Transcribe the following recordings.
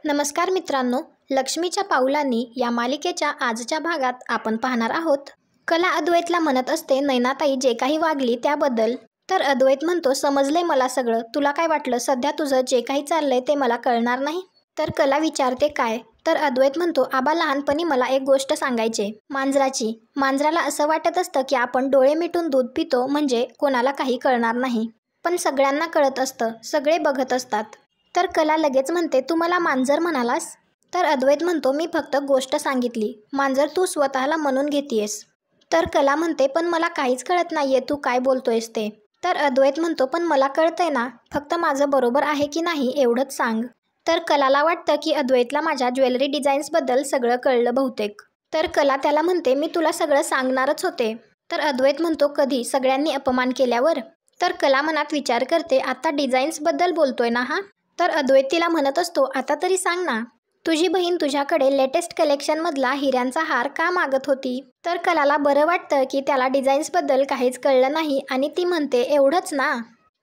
नमस्कार मित्रांनो, लक्ष्मीच्या पाऊलांनी या मालिकेच्या आजच्या भागात आपण पाहणार आहोत. कला अद्वैतला म्हणत असते नैनाताई जे काही वागली त्याबद्दल. तर अद्वैत म्हणतो, समजलंय मला सगळं. तुला काय वाटलं सध्या तुझं जे काही चाललंय ते मला कळणार नाही? तर कला विचारते काय? तर अद्वैत म्हणतो, आबा लहानपणी मला एक गोष्ट सांगायचे, मांजराची. मांजराला असं वाटत असतं की आपण डोळे मिटून दूध पितो म्हणजे कोणाला काही कळणार नाही, पण सगळ्यांना कळत असतं, सगळे बघत असतात. तर कला लगेच म्हणते, तू मला मांजर म्हणालास? तर अद्वैत म्हणतो, मी फक्त गोष्ट सांगितली, मांजर तू स्वतःला म्हणून घेतीयस. तर कला म्हणते, पण मला काहीच कळत नाहीये तू काय बोलतोयस ते. तर अद्वैत म्हणतो, पण मला कळतंय ना, फक्त माझं बरोबर आहे की नाही एवढंच सांग. तर कलाला वाटतं की अद्वैतला माझ्या ज्वेलरी डिझाईन्सबद्दल सगळं कळलं बहुतेक. तर कला त्याला म्हणते, मी तुला सगळं सांगणारच होते. तर अद्वैत म्हणतो, कधी? सगळ्यांनी अपमान केल्यावर? तर कला मनात विचार करते, आता डिझाईन्सबद्दल बोलतोय ना हा? तर अद्वैत तिला म्हणत असतो, आता तरी सांग ना, तुझी बहीण तुझ्याकडे लेटेस्ट कलेक्शनमधला हिऱ्यांचा हार का मागत होती? तर कलाला बरं वाटतं की त्याला डिझाईन्सबद्दल काहीच कळलं नाही आणि ती म्हणते, एवढंच ना?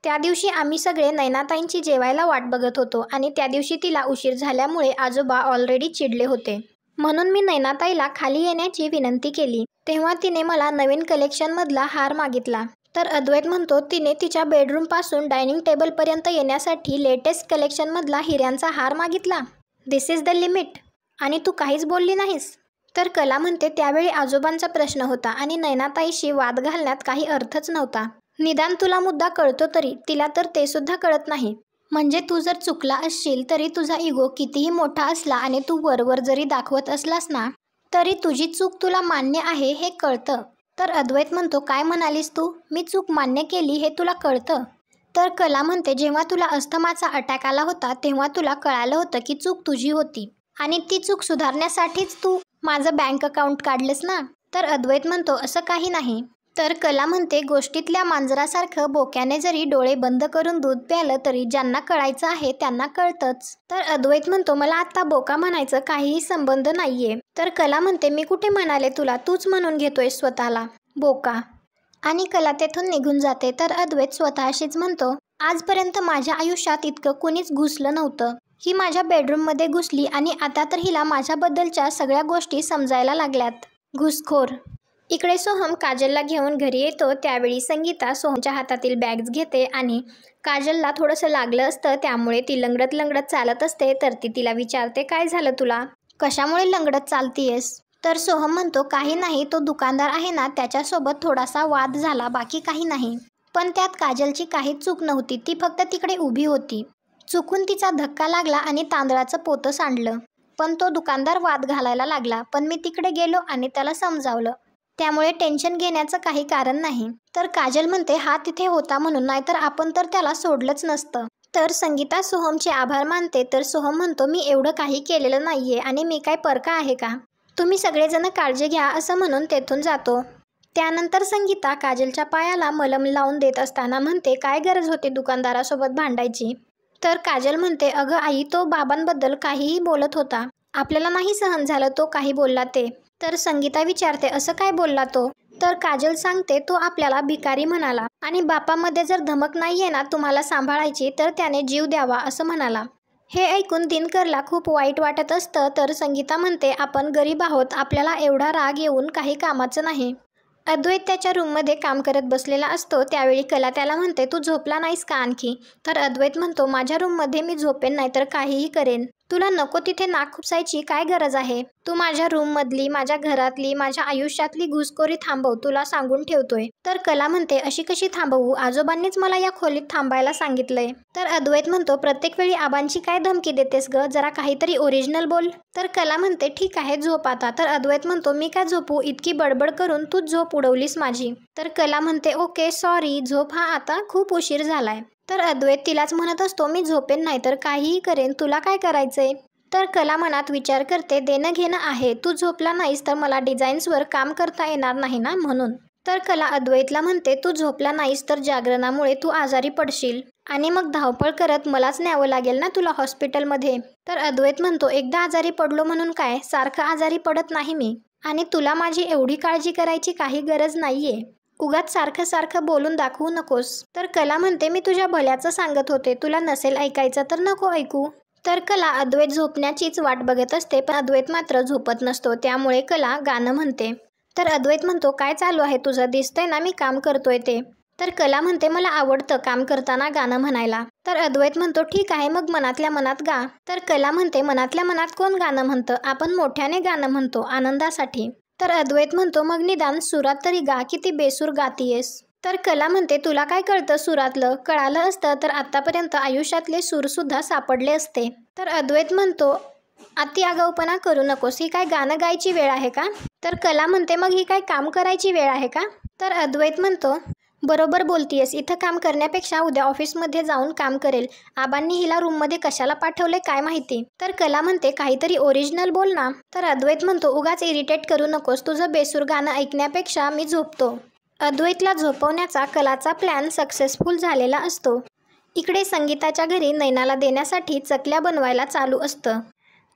त्या दिवशी आम्ही सगळे नैनाताईंची जेवायला वाट बघत होतो आणि त्या दिवशी तिला उशीर झाल्यामुळे आजोबा ऑलरेडी चिडले होते. म्हणून मी नैनाताईला खाली येण्याची विनंती केली. तेव्हा तिने मला नवीन कलेक्शनमधला हार मागितला. तर अद्वैत म्हणतो, तिने तिच्या बेडरूमपासून डायनिंग टेबलपर्यंत येण्यासाठी लेटेस्ट कलेक्शनमधला हिऱ्यांचा हार मागितला. दिस इज द लिमिट. आणि तू काहीच बोलली नाहीस? तर कला म्हणते, त्यावेळी आजोबांचा प्रश्न होता आणि नैनाताईशी वाद घालण्यात काही अर्थच नव्हता. निदान तुला मुद्दा कळतो तरी, तिला तर ते सुद्धा कळत नाही. म्हणजे तू जर चुकला असशील तरी तुझा इगो कितीही मोठा असला आणि तू वरवर जरी दाखवत असलास ना, तरी तुझी चूक तुला मान्य आहे हे कळतं. तर अद्वैत म्हणतो, काय म्हणालीस तू? मी चूक मान्य केली हे तुला कळतं? तर कला म्हणते, जेव्हा तुला अस्थमाचा अटॅक आला होता तेव्हा तुला कळालं होतं की चूक तुझी होती आणि ती चूक सुधारण्यासाठीच तू माझं बँक अकाउंट काढलंस ना? तर अद्वैत म्हणतो, असं काही नाही. तर कला म्हणते, गोष्टीतल्या मांजरासारखं बोक्याने जरी डोळे बंद करून दूध प्यालं तरी ज्यांना कळायचं आहे त्यांना कळतंच. तर अद्वैत म्हणतो, मला आता बोका म्हणायचं काहीही संबंध नाहीये. तर कला म्हणते, मी कुठे म्हणाले तुला? तूच म्हणून घेतोय स्वतःला बोका. आणि कला तेथून निघून जाते. तर अद्वैत स्वतःशीच म्हणतो, आजपर्यंत माझ्या आयुष्यात इतकं कुणीच घुसलं नव्हतं. ही माझ्या बेडरूममध्ये घुसली आणि आता तर हिला माझ्याबद्दलच्या सगळ्या गोष्टी समजायला लागल्यात. घुसखोर. इकडे सोहम काजलला घेऊन घरी येतो. त्यावेळी संगीता सोहमच्या हातातील बॅग्स घेते आणि काजलला थोडंसं लागलं असतं, त्यामुळे ती लंगडत लंगडत चालत असते. तर ती तिला विचारते, काय झालं तुला? कशामुळे लंगडत चालतीयस? तर सोहम म्हणतो, काही नाही, तो दुकानदार आहे ना त्याच्यासोबत थोडासा वाद झाला, बाकी काही नाही. पण त्यात काजलची काहीच चूक नव्हती, ती फक्त तिकडे उभी होती. चुकून तिचा धक्का लागला आणि तांदळाचं पोतं सांडलं. पण तो दुकानदार वाद घालायला लागला, पण मी तिकडे गेलो आणि त्याला समजावलं. त्यामुळे टेन्शन घेण्याचं काही कारण नाही. तर काजल म्हणते, हा तिथे होता म्हणून, नाहीतर आपण तर त्याला सोडलंच नसतं. तर संगीता सोहमचे आभार मानते. तर सोहम म्हणतो, मी एवढं काही केलेलं नाहीये आणि मी काय परका आहे का? तुम्ही सगळेजण काळजी घ्या असं म्हणून तेथून जातो. त्यानंतर संगीता काजलच्या पायाला मलम लावून देत असताना म्हणते, काय गरज होती दुकानदारासोबत भांडायची? तर काजल म्हणते, अगं आई, तो बाबांबद्दल काहीही बोलत होता, आपल्याला नाही सहन झालं तो काही बोलला ते. तर संगीता विचारते, असं काय बोलला तो? तर काजल सांगते, तो आपल्याला भिकारी म्हणाला आणि बापामध्ये जर धमक नाहीये ना तुम्हाला सांभाळायची तर त्याने जीव द्यावा असं म्हणाला. हे ऐकून दिनकरला खूप वाईट वाटत असतं. तर संगीता म्हणते, आपण गरीब आहोत, आपल्याला एवढा राग येऊन काही कामाचं नाही. अद्वैत त्याच्या रूममध्ये काम करत बसलेला असतो. त्यावेळी कला त्याला म्हणते, तू झोपला नाहीस का आणखी? तर अद्वैत म्हणतो, माझ्या रूममध्ये मी झोपेन नाहीतर काहीही करेन. तुला नको तिथे नाक खुपसायची काय गरज आहे? तू माझ्या रूममधली, माझ्या घरातली, माझ्या आयुष्यातली घुसखोरी थांबव, तुला सांगून ठेवतोय. तर कला म्हणते, अशी कशी थांबवू? आजोबांनीच मला या खोलीत थांबायला सांगितलंय. तर अद्वैत म्हणतो, प्रत्येक वेळी आबांची काय धमकी देतेस ग? जरा काहीतरी ओरिजिनल बोल. तर कला म्हणते, ठीक आहे, झोप आता. तर अद्वैत म्हणतो, मी काय झोपू? इतकी बडबड करून तू झोप उडवलीस माझी. तर कला म्हणते, ओके सॉरी, झोप हा आता, खूप उशीर झालाय. तर अद्वैत तिलाच म्हणत असतो, मी झोपेन नाहीतर काहीही करेन, तुला काय करायचंय? तर कला मनात विचार करते, देणं घेणं आहे, तू झोपला नाहीस तर मला डिझाईन्सवर काम करता येणार नाही ना म्हणून. तर कला अद्वैतला म्हणते, तू झोपला नाहीस तर जागरणामुळे तू आजारी पडशील आणि मग धावपळ करत मलाच न्यावं लागेल ना तुला हॉस्पिटलमध्ये. तर अद्वैत म्हणतो, एकदा आजारी पडलो म्हणून काय, सारखं आजारी पडत नाही मी आणि तुला माझी एवढी काळजी करायची काही गरज नाहीये. उगाच सारखं सारखं बोलून दाखवू नकोस. तर कला म्हणते, मी तुझ्या भल्याचं सांगत होते, तुला नसेल ऐकायचं तर नको ऐकू. तर कला अद्वैत झोपण्याचीच वाट बघत असते, पण अद्वैत मात्र झोपत नसतो. त्यामुळे कला गाणं म्हणते. तर अद्वैत म्हणतो, काय चालू आहे तुझं? दिसतंय ना मी काम करतोय ते. तर कला म्हणते, मला आवडतं काम करताना गाणं म्हणायला. तर अद्वैत म्हणतो, ठीक आहे मग मनातल्या मनात गा. तर कला म्हणते, मनातल्या मनात कोण गाणं म्हणतं? आपण मोठ्याने गाणं म्हणतो आनंदासाठी. तर अद्वैत म्हणतो, मग निदान सुरात तरी गा, किती बेसूर गातीयेस. तर कला म्हणते, तुला काय कळतं सुरातलं? कळालं असतं तर आतापर्यंत आयुष्यातले सूर सुद्धा सापडले असते. तर अद्वैत म्हणतो, अति आगाऊपणा करू नकोस. ही काय गाणं गायची वेळ आहे का? तर कला म्हणते, मग ही काय काम करायची वेळ आहे का? तर अद्वैत म्हणतो, बरोबर बोलतीयस. इथं काम करण्यापेक्षा उद्या ऑफिसमध्ये जाऊन काम करेल. आबांनी हिला रूममध्ये कशाला पाठवले काय माहिती. तर कला म्हणते, काहीतरी ओरिजिनल बोल ना. तर अद्वैत म्हणतो, उगाच इरिटेट करू नकोस. तुझं बेसूर गाणं ऐकण्यापेक्षा मी झोपतो. अद्वैतला झोपवण्याचा कलाचा प्लॅन सक्सेसफुल झालेला असतो. इकडे संगीताच्या घरी नैनाला देण्यासाठी चकल्या बनवायला चालू असतं.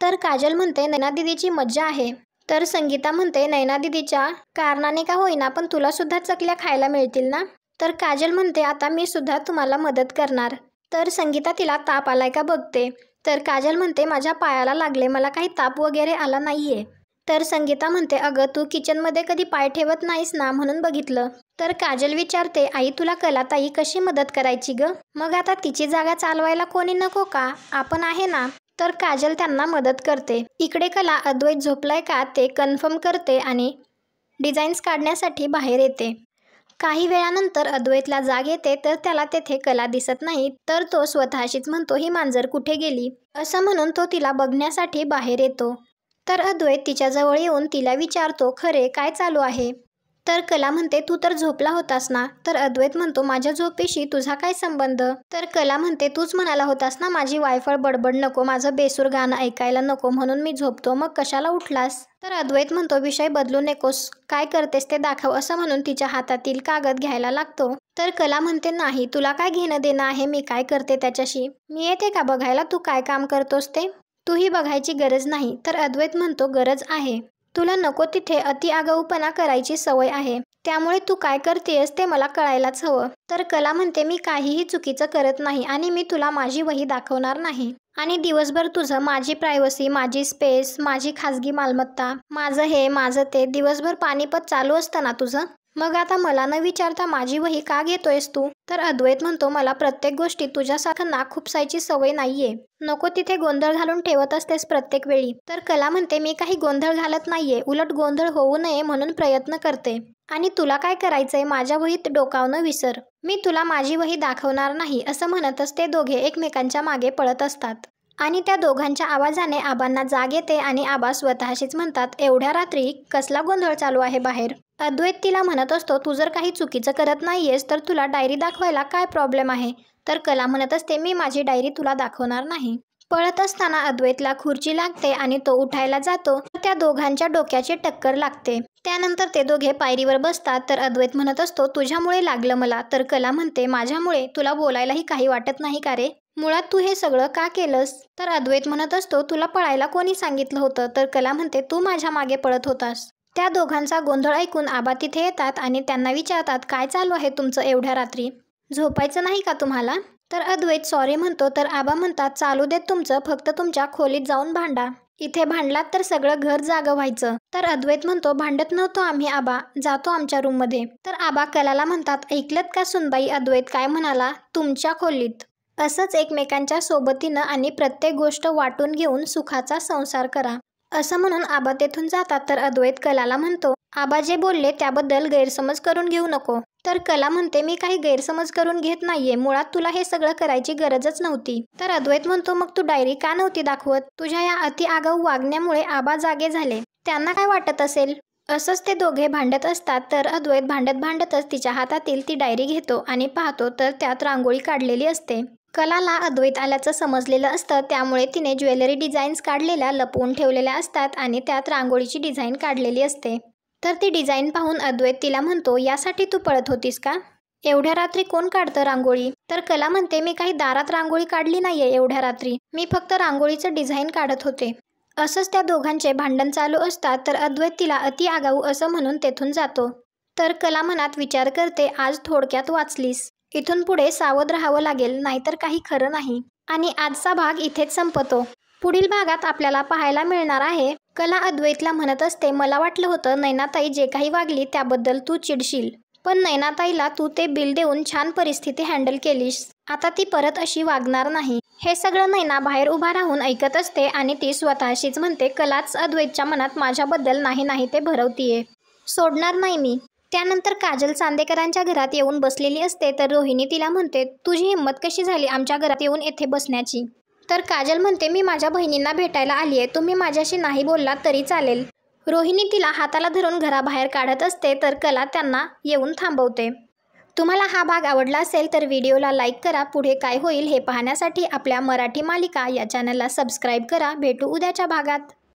तर काजल म्हणते, नैना दीदीची मज्जा आहे. तर संगीता म्हणते, नैना दीदीच्या कारणाने का होईना पण तुला सुद्धा चकल्या खायला मिळतील ना. तर काजल म्हणते, आता मी सुद्धा तुम्हाला मदत करणार. तर संगीता तिला ताप आलाय का बघते. तर काजल म्हणते, माझ्या पायाला लागले, मला काही ताप वगैरे आला नाहीये. तर संगीता म्हणते, अगं तू किचनमध्ये कधी पाय ठेवत नाहीस ना म्हणून बघितलं. तर काजल विचारते, आई तुला कलाताई कशी मदत करायची ग? मग आता तिची जागा चालवायला कोणी नको का? आपण आहे ना. तर काजल त्यांना मदत करते. इकडे कला अद्वैत झोपलाय का ते कन्फर्म करते आणि डिझाईन्स काढण्यासाठी बाहेर येते. काही वेळानंतर अद्वैतला जाग येते तर त्याला तेथे कला दिसत नाही. तर तो स्वतःशीच म्हणतो, ही मांजर कुठे गेली? असं म्हणून तो तिला बघण्यासाठी बाहेर येतो. तर अद्वैत तिच्याजवळ येऊन तिला विचारतो, खरे काय चालू आहे? तर कला म्हणते, तू तर झोपला होतास ना. तर अद्वैत म्हणतो, माझ्या झोपेशी तुझा काय संबंध? तर कला म्हणते, तूच म्हणाला होतास ना माझी वायफळ बडबड नको, माझं बेसूर गाणं ऐकायला नको, म्हणून मी झोपतो. मग कशाला उठलास? तर अद्वैत म्हणतो, विषय बदलू नकोस, काय करतेस ते दाखव. असं म्हणून तिच्या हातातील कागद घ्यायला लागतो. तर कला म्हणते, नाही तुला काय घेणं देणं आहे मी काय करते त्याच्याशी? मी येते का बघायला तू काय काम करतोस ते? तूही बघायची गरज नाही. तर अद्वैत म्हणतो, गरज आहे. तुला नको तिथे अति आगाऊपणा करायची सवय आहे. त्यामुळे तू काय करतेस ते मला कळायलाच हवं. तर कला म्हणते, मी काहीही चुकीचं करत नाही आणि मी तुला माझी वही दाखवणार नाही. आणि दिवसभर तुझं माझी प्रायव्हसी, माझी स्पेस, माझी खाजगी मालमत्ता, माझं हे माझं ते, दिवसभर पानिपत चालू असतं ना तुझं. मग आता मला न विचारता माझी वही का घेतोयस तू? तर अद्वैत म्हणतो, मला प्रत्येक गोष्टीत तुझ्यासारखं नाक खुपसायची सवय नाहीये. नको तिथे गोंधळ घालून ठेवत असतेस प्रत्येक वेळी. तर कला म्हणते, मी काही गोंधळ घालत नाहीये, उलट गोंधळ होऊ नये म्हणून प्रयत्न करते. आणि तुला काय करायचंय? माझ्या वहीत डोकावणं विसर. मी तुला माझी वही दाखवणार नाही. असं म्हणतच ते दोघे एकमेकांच्या मागे पळत असतात. आणि त्या दोघांच्या आवाजाने आबांना जाग येते आणि आबा स्वतःशीच म्हणतात, एवढ्या रात्री कसला गोंधळ चालू आहे बाहेर? अद्वैत तिला म्हणत असतो, तू जर काही चुकीचं करत नाहीयेस तर तुला डायरी दाखवायला काय प्रॉब्लेम आहे? तर कला म्हणत असते, मी माझी डायरी तुला दाखवणार नाही. पळत असताना अद्वैतला खुर्ची लागते आणि तो उठायला जातो. त्या दोघांच्या डोक्याची टक्कर लागते. त्यानंतर ते दोघे पायरीवर बसतात. तर अद्वैत म्हणत असतो, तुझ्यामुळे लागलं मला. तर कला म्हणते, माझ्यामुळे? तुला बोलायलाही काही वाटत नाही का रे? मुळात तू हे सगळं का केलंस? तर अद्वैत म्हणत असतो, तुला पळायला कोणी सांगितलं होतं? तर कला म्हणते, तू माझ्या मागे पळत होतास. त्या दोघांचा गोंधळ ऐकून आबा तिथे येतात आणि त्यांना विचारतात, काय चालू आहे तुमचं एवढ्या रात्री? झोपायचं नाही का तुम्हाला? तर अद्वैत सॉरी म्हणतो. तर आबा म्हणतात, चालू देत तुमचं, फक्त तुमच्या खोलीत जाऊन भांडा. इथे भांडलात तर सगळं घर जागं व्हायचं. तर अद्वैत म्हणतो, भांडत नव्हतो आम्ही आबा, जातो आमच्या रूममध्ये. तर आबा कलाला म्हणतात, ऐकलत का सुनबाई अद्वैत काय म्हणाला? तुमच्या खोलीत. असंच एकमेकांच्या सोबतीनं आणि प्रत्येक गोष्ट वाटून घेऊन सुखाचा संसार करा. असं म्हणून आबा तेथून जातात. तर अद्वैत कलाला म्हणतो, आबा जे बोलले त्याबद्दल गैरसमज करून घेऊ नको. तर कला म्हणते, मी काही गैरसमज करून घेत नाहीये, मुळात तुला हे सगळं करायची गरजच नव्हती. तर अद्वैत म्हणतो, मग तू डायरी का नव्हती दाखवत? तुझ्या या अति आगाऊ वागण्यामुळे आबा जागे झाले, त्यांना काय वाटत असेल? असंच ते दोघे भांडत असतात. तर अद्वैत भांडत भांडतच तिच्या हातातील ती डायरी घेतो आणि पाहतो तर त्यात रांगोळी काढलेली असते. कलाला अद्वैत आल्याचं समजलेलं असतं, त्यामुळे तिने ज्वेलरी डिझाईन्स काढलेल्या लपवून ठेवलेल्या असतात आणि त्यात रांगोळीची डिझाईन काढलेली असते. तर ती डिझाईन पाहून अद्वैत तिला म्हणतो, यासाठी तू पळत होतीस का? एवढ्या रात्री कोण काढतं रांगोळी? तर कला म्हणते, मी काही दारात रांगोळी काढली नाहीये एवढ्या रात्री, मी फक्त रांगोळीचं डिझाईन काढत होते. असंच त्या दोघांचे भांडण चालू असतात. तर अद्वैत तिला अति आगाऊ असं म्हणून तेथून जातो. तर कला मनात विचार करते, आज थोडक्यात वाचलीस, इथून पुढे सावध राहावं लागेल, नाहीतर काही खरं नाही. आणि आजचा भाग इथेच संपतो. पुढील भागात आपल्याला पाहायला मिळणार आहे, कला अद्वैतला म्हणत असते, मला वाटलं होतं नैनाताई जे काही वागली त्याबद्दल तू चिडशील, पण नैनाताईला तू ते बिल देऊन छान परिस्थिती हँडल केलीस. आता ती परत अशी वागणार नाही. हे सगळं नैना बाहेर उभा राहून ऐकत असते आणि ती स्वतःशीच म्हणते, कलाच अद्वैतच्या मनात माझ्याबद्दल नाही ते भरवतीये. सोडणार नाही मी. त्यानंतर काजल चांदेकरांच्या घरात येऊन बसलेली असते तर रोहिणी तिला म्हणते, तुझी हिंमत कशी झाली आमच्या घरात येऊन येथे बसण्याची? तर काजल म्हणते, मी माझ्या बहिणींना भेटायला आलीये, तुम्ही माझ्याशी नाही बोललात तरी चालेल. रोहिणी तिला हाताला धरून घराबाहेर काढत असते तर कला त्यांना येऊन थांबवते. तुम्हाला हा भाग आवडला असेल तर व्हिडिओला लाईक करा. पुढे काय होईल हे पाहण्यासाठी आपल्या मराठी मालिका या चॅनलला सबस्क्राईब करा. भेटू उद्याच्या भागात.